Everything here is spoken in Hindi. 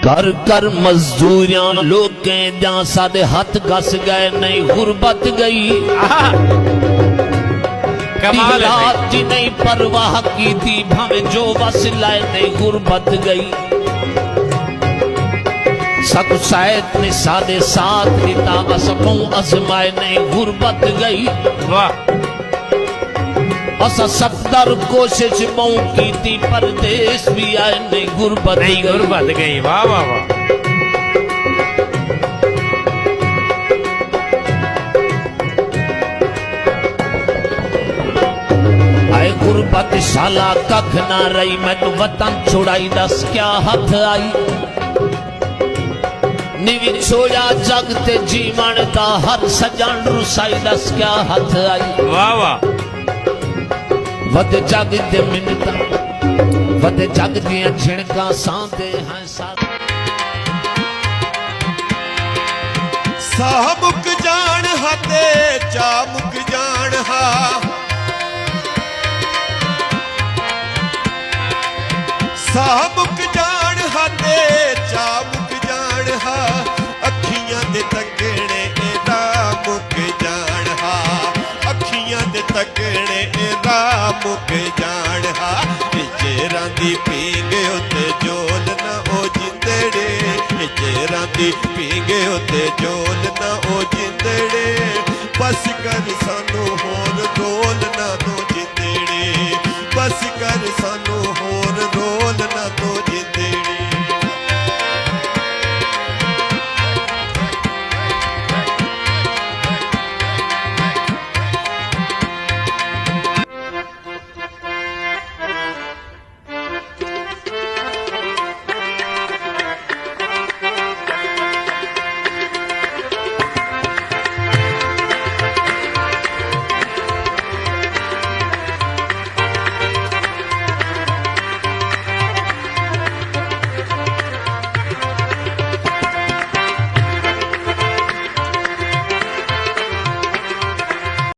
कर कर मजदूरियां लोकें दा साडे हथ गस गए नहीं गुरबत गई रात जी नहीं परवाह की थी भावें जो वस लाए नहीं गुरबत गई सत शायद ने साडे साथ दिता असकों अजमाए नहीं गुरबत गई वाह असा सफदर कोशिश बहु की थी परदेश भी आए नहीं गुरबत गई वाह वाह वाह आए गुरबत शाला कख ना रही मैनू वतन छुड़ाई दस क्या हथ आई निवी छोया जग ते जीवन दा हर सजन रुसाई दस क्या हथ आई वाह वाह वद जग दे मिन्नतां वद जग दियां झिणकां सांदे हैं साह मुक जान हा ते चा मुक जान हा साह मुक जान हा ते चा मुक जान हा अखियां दे तकड़े एदा मुक जान हा अखियां दे तकड़े एदा मुक जान हा चेहरां दी पींगे उत्ते जोल ना ओ जिंदड़े चेहरां दी पींगे उत्ते जोल ना ओ जिंदड़े बस कर सानू होर